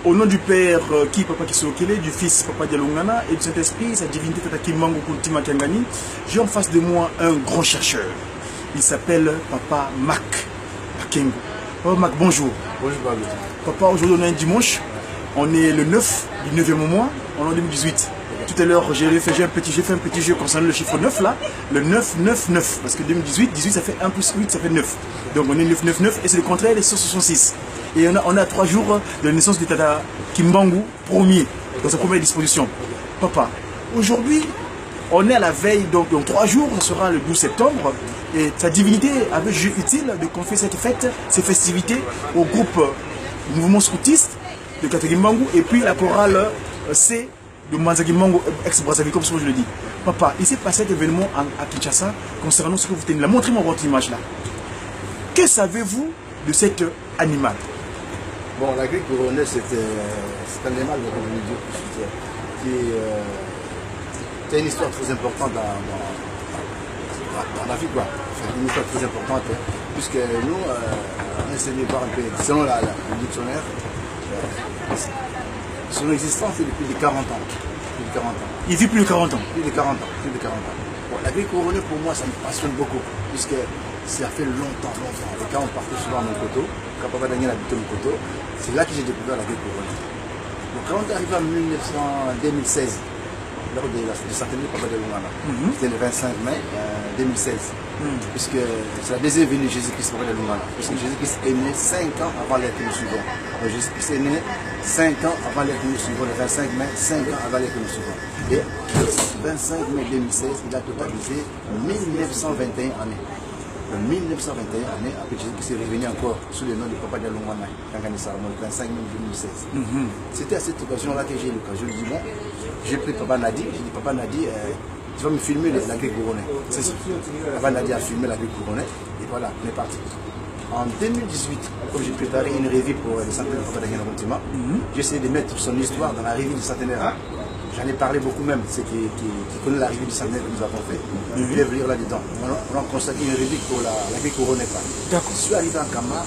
Au nom du Père qui Papa Kisokele, du Fils Papa Dialungana et du Saint-Esprit, sa divinité Tata Kimbangu Kultima Kiangani, j'ai en face de moi un grand chercheur. Il s'appelle Papa Mac Akengo. Papa Mac, bonjour. Bonjour, Pablo. Papa, aujourd'hui on est un dimanche. On est le 9 du 9e mois, on est en 2018. Tout à l'heure, j'ai fait un petit jeu concernant le chiffre 9 là, le 9, 9, 9. Parce que 2018, 18 ça fait 1 plus 8, ça fait 9. Donc on est 9, 9, 9 et c'est le contraire des 166. Et on a 3 jours de la naissance de Tata Kimbangu, premier, dans sa première disposition. Papa, aujourd'hui, on est à la veille, donc dans 3 jours, ce sera le 12 septembre. Et sa divinité avait jugé utile de confier cette fête, ces festivités au groupe mouvement scoutiste de Tata Kimbangu et puis la chorale C de Manzakimango ex-Brazzaville, comme je le dis. Papa, il s'est passé cet événement à Kinshasa concernant ce que vous tenez là. Montrez-moi votre image là. Que savez-vous de cet animal? Bon, la grille couronnée, c'est un animal qui a une histoire très importante dans la vie, quoi. C'est une histoire très importante, hein, puisque nous, on essaie de voir un peu, selon le dictionnaire, son existence est depuis 40 ans. Plus de 40 ans. Il vit plus de 40 ans. Plus de 40 ans. Plus de 40 ans. Bon, la grille couronnée, pour moi, ça me passionne beaucoup, puisque ça fait longtemps. Et quand on partait souvent à Mokoto, quand Papa Daniel habitait Mokoto, c'est là que j'ai découvert la grille couronnée. Donc quand on est arrivé en 2016, lors du centenaire de Papa Dialungana, c'était le 25 mai 2016, puisque c'est la deuxième venue de Jésus-Christ Papa Dialungana, puisque Jésus-Christ est né 5 ans avant l'ère que nous suivons. Donc Jésus-Christ est né 5 ans avant l'ère que nous suivons, le 25 mai, 5 ans avant l'ère que nous suivons. Et le 25 mai 2016, il a totalisé 1921 années. 1921 années, après Jésus-Christ est revenu encore sous le nom de Papa Dialungana, le 25 mai 2016. C'était à cette occasion-là que j'ai eu l'occasion de dire, bon, j'ai pris Papa Nadi, j'ai dit, Papa Nadi, tu vas me filmer la grille couronnée. C'est ça. Papa Nadi a filmé la grille couronnée, et voilà, on est parti. En 2018, comme j'ai préparé une revue pour le centenaire de Papa Daniel Rontima, j'ai essayé de mettre son histoire dans la revue du centenaire. J'en ai parlé beaucoup même, ceux qui connaissent la revue du centenaire que nous avons fait. Ils peuvent lire là-dedans. On a consacré une revue pour la grille couronnée. D'accord. Je suis arrivé en Kamba.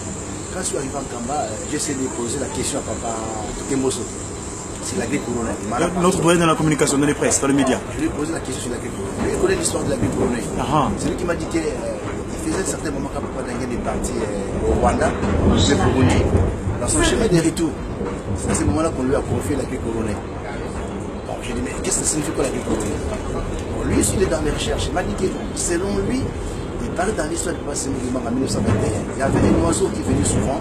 Quand je suis arrivé en Kamba, j'ai essayé de poser la question à Papa Tokemoso. C'est la grille couronnée. Notre doyen dans la communication, dans les presses, dans les médias. Je lui ai posé la question sur la grille couronnée. Il connaît l'histoire de la grille couronnée. C'est lui qui m'a dit qu'il faisait un certain moment quand Papa Daniel est parti au Rwanda, le Burundi, dans son chemin de retour. C'est à ce moment-là qu'on lui a confié la grille couronnée. Bon, j'ai dit, mais qu'est-ce que ça signifie quoi la grille couronnée? Bon, lui aussi, il est dans les recherches. Il m'a dit que selon lui, il parlait dans l'histoire de Papa Sémouguimang en 1921. Il y avait un oiseau qui venait souvent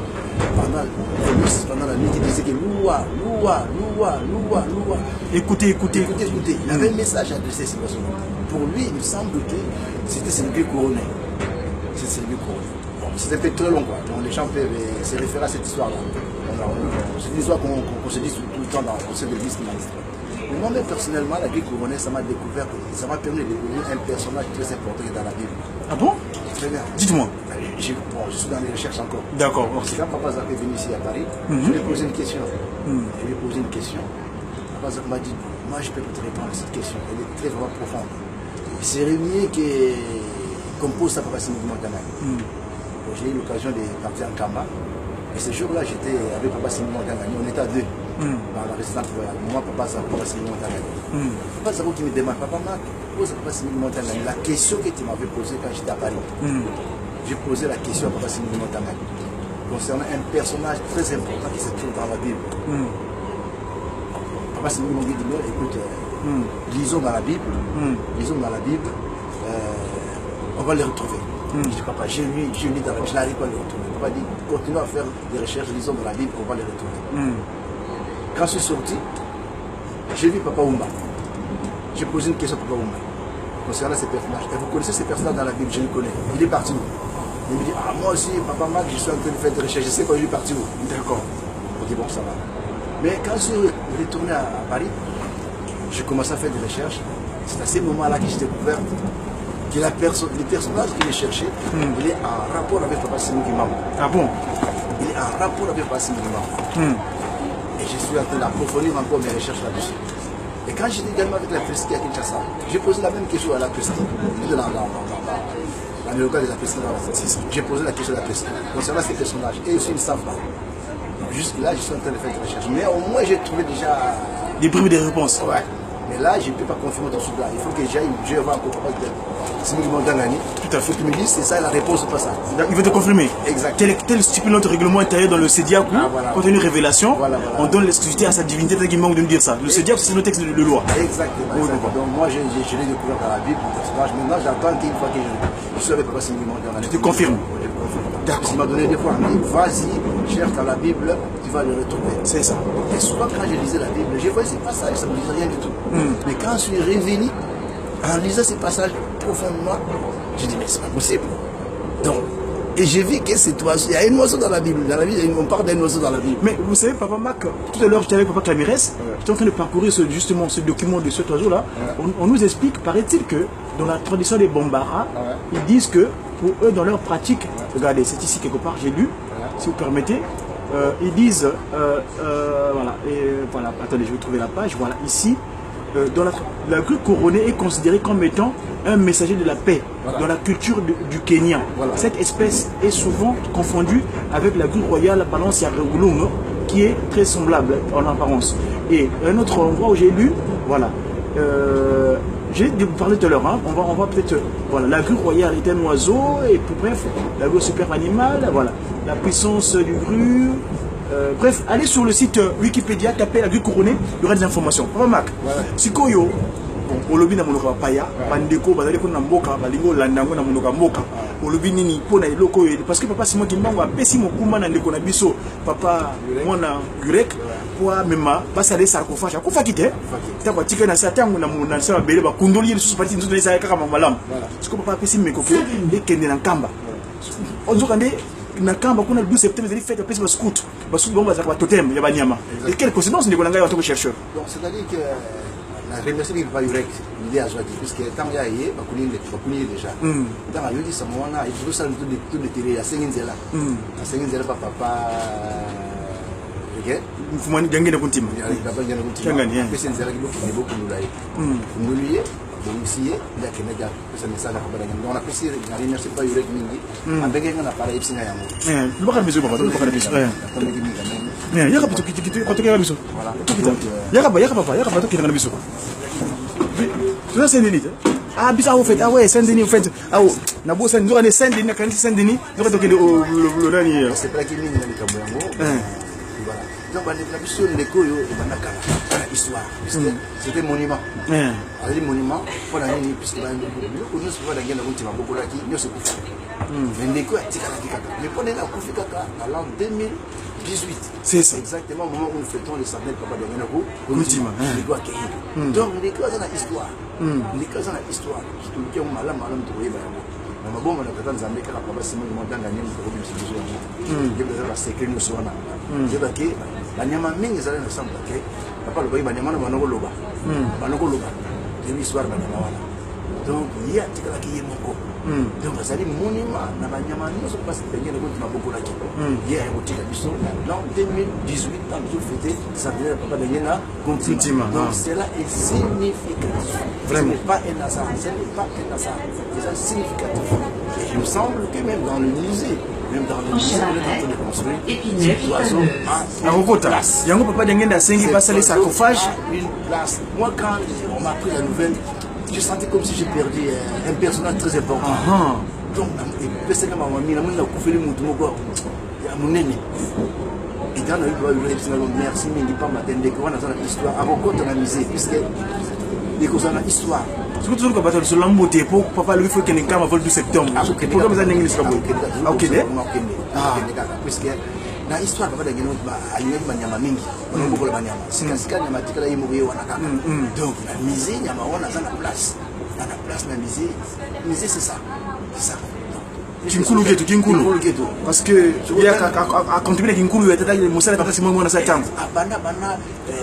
pendant la nuit, qui disait que loua, loua, loua, loua, loua. Écoutez, écoutez. Écoutez, écoutez. Il avait un message à adresser à cet oiseau. Pour lui, il me semble que c'était cette grille couronnée. C'est une grille couronnée. Bon, c'était peut-être très long, quoi. Donc les gens peuvent se référer à cette histoire-là. C'est une histoire qu'on se dit tout le temps dans le conseil de l'Église. Moi-même, personnellement, la grille couronnée, ça m'a découvert, ça m'a permis de découvrir un personnage très important qui est dans la Bible. Ah bon? Très bien. Dites-moi. Je suis dans les recherches encore. D'accord. Quand Papa Zak est venu ici à Paris, je lui ai posé une question. Je lui ai posé une question. Papa Zak m'a dit, moi je peux te répondre à cette question. Elle est très vraiment profonde. C'est Réunier qui compose ça Papa Sémouguimang Kanani. J'ai eu l'occasion de partir en Kamba. Et ce jour-là, j'étais avec Papa Sémouguimang Kanani. On était à deux. Dans la résidence royale. Moi, Papa Zak, Papa Sémouguimang Kanani. Papa Zak qui me demande, Papa Mac, pose à Papa Sémouguimang Kanani la question que tu m'avais posée quand j'étais à Paris. J'ai posé la question à Papa Sémouguimang Kanani concernant un personnage très important qui se trouve dans la Bible. Papa Sémouguimang dit, écoute, lisons dans la Bible, on va les retrouver. Je dis, papa, j'ai lu dans la Bible, je n'arrive pas à les retrouver. Papa dit, continue à faire des recherches, lisons dans la Bible, on va les retrouver. Quand je suis sorti, j'ai vu Papa Oumba. J'ai posé une question à Papa Oumba concernant ces personnages. Et vous connaissez ces personnages dans la Bible, je les connais. Il est parti où? Il me dit, ah moi aussi, Papa Mac, je suis en train de faire des recherches, je sais quand il est parti où. D'accord. Je dis, bon, ça va. Mais quand je suis retourné à Paris, j'ai commencé à faire des recherches. C'est à ce moment-là que j'ai découvert que le personnage qu'il cherchait, il est en rapport avec Papa Sémouguimang. Ah bon? Il est en rapport avec Papa Sémouguimang. Et je suis en train d'approfondir encore mes recherches là-dessus. Et quand j'étais également avec la Presqu'île à Kinshasa, j'ai posé la même question à la Presqu'île. La mémoire de la Presqu'île. J'ai posé la question à la Presqu'île concernant ces personnages. Et aussi, ils ne savent pas. Jusque là, je suis en train de faire des recherches. Mais au moins, j'ai trouvé déjà... Des bribes de réponses. Ouais. Mais là, je ne peux pas confirmer tout cela. Il faut que j'aille, je vais voir encore Papa Simon Dangani. Tout à fait. Tu me dis, c'est ça la réponse, pas ça. Il veut te confirmer. Exact. Tel stipule notre règlement intérieur dans le Sediakou, quand il y a une révélation, on donne l'exclusivité à sa divinité, c'est qu'il manque de nous dire ça. Le Sediakou, c'est le texte de loi. Exactement. Donc moi, je l'ai découvert dans la Bible, mon personnage. Maintenant, j'attends qu'une fois que je suis avec Papa Simon Dangani. Tu te confirmes. D'accord. Il m'a donné des fois, il dit, vas-y, cherche dans la Bible, tu vas le retrouver. C'est ça. Et souvent, quand je lisais la Bible, je voyais ces passages, ça ne me disait rien du tout. Mais quand je suis révélé, en lisant ces passages profondément, je dis, mais c'est pas possible. Donc, et j'ai vu que cet oiseau, il y a un oiseau dans la Bible. Dans la Bible, on parle d'un oiseau dans la Bible. Mais vous savez, Papa Mac, tout à l'heure, j'étais avec Papa Clamirès, j'étais en train de parcourir justement ce document de cet oiseau-là. On nous explique, paraît-il que dans la tradition des Bambara, ils disent que pour eux, dans leur pratique, regardez, c'est ici quelque part, j'ai lu, si vous permettez, ils disent, voilà, attendez, je vais trouver la page, voilà, ici, dans la grue couronnée est considérée comme étant un messager de la paix dans la culture du Kenya. Cette espèce est souvent confondue avec la grue royale Balancia Regulung, qui est très semblable en apparence. Et un autre endroit où j'ai lu, voilà, j'ai parlé tout à l'heure, hein, on va peut-être, voilà, la grue royale est un oiseau, et puis bref, la grue super animale, voilà, la puissance du grue. Bref, allez sur le site Wikipédia, tapez la grue couronnée, il y aura des informations. Papa Mac, Sikoyo, au lobby na monoka paya, bandeko, bazali ko na mboka, balingo landango na monoka mboka. Au lobby nini pona iloko parce que papa Simon Kimbango a pesi mokuma na ndeko na biso, papa mwana Gurek, kwa mema, basale sarcophage, akufa kite. Tako tika na satango na sa bele ba kundoli le susparti nzo na kaka mamalam. Parce que papa pesi mekoko et kende na kamba. Onzo kande na kamba kuna le 12 septembre ils fête pesi ba scout. Ba scout bomba za ba totem ya banyama. Et quelle coïncidence ndeko na ngai en tant que chercheur. Donc c'est-à-dire que la remercie n'est pas direct, l'idée à Joadi, puisque tant qu'il y a eu, il déjà. Dans la vie, ça m'a dit, il faut ça tout le télé, à 5 ans. À 5 ans, papa. Il faut m'en gagner de continuer. Il y a pas de continuer. Il faut s'insérer beaucoup de l'ail. Nous lier, nous ici, il y a quelqu'un qui a fait message à Papa. On a apprécié, la remercie pas direct, avec un appareil, c'est un le bakar biso papa, le bakar biso. Yaka pito kiti patoka biso. Yaka papa to kiti biso. Tu sais Saint-Denis. Ah biso au fait. Ah ouais, Saint-Denis au fait. Ah oh, na bo Saint-Denis, Saint-Denis quand Saint-Denis, nous va toquer le dernier. C'est pas qu'il y a une Kaboyango. Voilà. Donc la biso les koyo et banaka la histoire. C'était monument. Les monuments pour la nuit puisque nous se voit dans la route beaucoup là qui nous se couche. Mais les koyo tikala kaka. Mais pour la kufika à l'an 2018. C'est ça. Exactement au moment où nous fêtons le centenaire Papa de Nako. Donc les koyo dans l'histoire. Les koyo dans l'histoire. Tout le monde malam trouvé na bomba na kata nzambe kala Papa Simon Mondanga nyama ko biso biso. Je vais secret nous sona. Je vais que la nyama mingi zala na samba ke. Papa le ba nyama na banoko loba. Banoko loba. C'est l'histoire de la donc il y a des gens qui moko. Donc ça dit monument na ba nyama nous se passe bien na ko beaucoup là qui. Il y a un petit biso dans 2018 quand nous fêté ça vient Papa de Yena continue. Donc cela est significatif. Vraiment pas un hasard, ce n'est pas un hasard. C'est significatif. Et il me semble que même dans le musée, même dans le musée, on est en train de construire cet oiseau à place. Yango Papa Dengenda Sengi passe les sarcophages. Une place. Moi quand on m'a appris la nouvelle, je sentais comme si j'ai perdu un personnage très important. Donc, c'est comme si je me suis et dans le merci, mais il n'y a pas de l'histoire. Avant quoi on a misé, puisque les causes de l'histoire. Ce que tu veux que tu l'embouteille pour papa lui faut qu'il y ait un camp avant le 12 septembre. Pourquoi vous avez un English ok, puisque na histoire papa d'engeno ba alinyaki banyama mingi on beaucoup la banyama sika nyama tikala yimo ye wana kaka donc la musée nyama wana za na place na musée c'est ça Kinkulu getu parce que il y a contribuer Kinkulu ya tata musala tata Simon mwana sa tango bana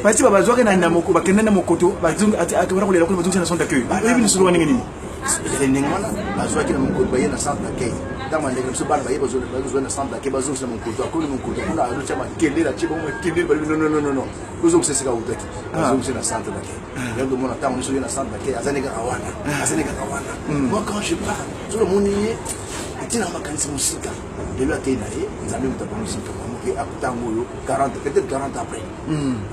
bati baba zoke na ndamoko bakenda na mokoto bazungu atibara kulela kuna bazungu na son d'accueil ebi ni sulu wanenge nini les ningwana bazwaki na mokoto baye na centre d'accueil dans les gens bana baye bazwa na centre d'accueil bazungu na mokoto akoli mokoto kuna alucha makende la chibo makende non bazungu c'est ça utaki bazungu c'est na centre d'accueil donc mon attend on est na centre d'accueil azaneka kawana moi quand je parle tout le monde y est tina makanisi musika de la tena nzambe mutapa musika que akutango 40 peut-être 40 après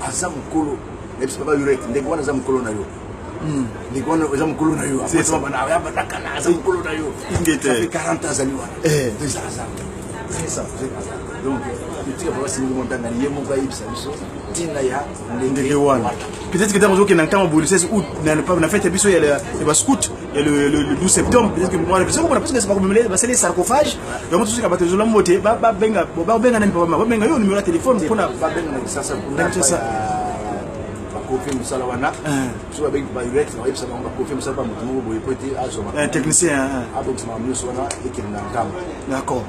aza mukolo et puis papa yurek ndeko wana aza mukolo na yo ndeko wana aza mukolo na yo c'est ça bana ya batakana aza mukolo na yo ingete 40 ans ali wana c'est ça donc tu vas voir si nous montons dans yemo ba ibsa biso tina ya ndenge wana peut-être que dans le temps au 16 août na fête biso il y a le scout il y a le 12 septembre peut-être que moi la personne parce que c'est pas comme c'est les sarcophages donc tout ce qui va te zola moté ba benga nani papa ba benga yo numéro de téléphone pour na ba benga na ça pour ça kofi musala wana so ba ba direct na ibsa ba kofi musala pa mutu mo boye poti azoma un technicien abo tsama muso wana ekina ngamba d'accord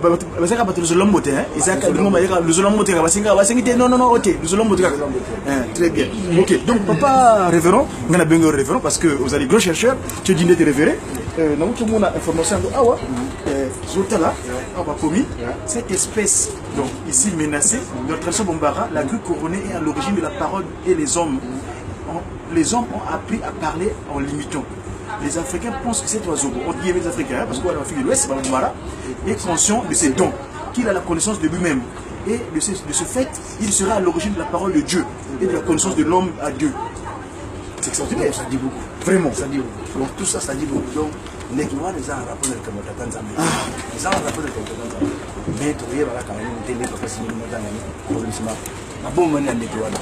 parce que le zolombo te hein ils a le zolombo te non ok le zolombo te très bien ok donc papa révérend on a bien révérend parce que vous allez gros chercheur tu dis d'être révéré na mutu mona information awa zotala awa komi cette espèce donc ici menacée notre tradition bombara la grue couronnée est à l'origine de la parole et les hommes ont appris à parler en limitant. Les Africains pensent que cet oiseau, on dit les Africains, parce qu'on a l'Afrique de l'Ouest, est conscient de ses dons, qu'il a la connaissance de lui-même. Et de ce fait, il sera à l'origine de la parole de Dieu et de la connaissance de l'homme à Dieu. C'est extraordinaire, ça dit beaucoup. Vraiment. Ça dit beaucoup. Donc tout ça, ça dit beaucoup. Donc, les gens ont un rapport avec le Tanzanie. Ils ont un rapport avec le Tanzanie. Mais tu vois, quand même, tu es parce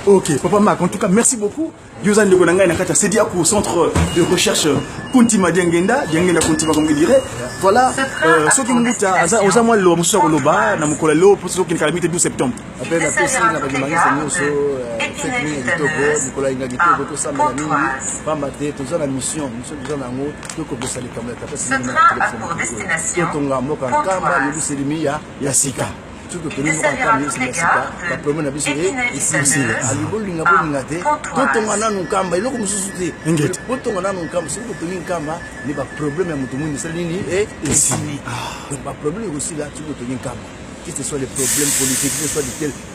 ok, Papa Marc, en tout cas, merci beaucoup. Diozan de Gonanga et c'est dire au centre de recherche Kuntima Diangenda, Diangenda Kuntima comme il dirait. Voilà, ce qui nous dit aux amours le Moussa Loba, Namukola Lo, pour ceux qui ont 12 septembre. Après la PC, on a pas de manière, c'est nous, fait minutes de Togo, Nicolas Ingagito, tout ça, Mélanie, pas maté, tout ça, la mission, nous sommes en haut, tout comme ça, les caméras, ce train a pour destination Pontoise. Yasika. Tout le monde a entendu c'est la première habitude ici alibolinga bolinga te totongana nukamba iloko mususuti totongana nukamba c'est que toni nkamba ni ba problème ya mutu mwini salini et ici ba problème aussi là tu peux toni nkamba que ce soit les problèmes politiques que ce soit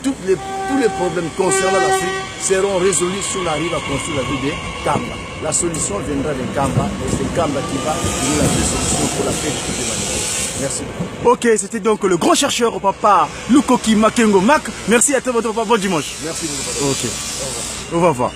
tous les problèmes concernant l'Afrique seront résolus sur la rive à construire la ville de Kamba. La solution viendra de Kamba et c'est Kamba qui va donner la solution pour la paix de l'humanité. Merci. Ok, c'était donc le grand chercheur au papa Lukoki Makengo Mac. Merci à toi, votre papa. Bon dimanche. Merci beaucoup. Ok. Au revoir.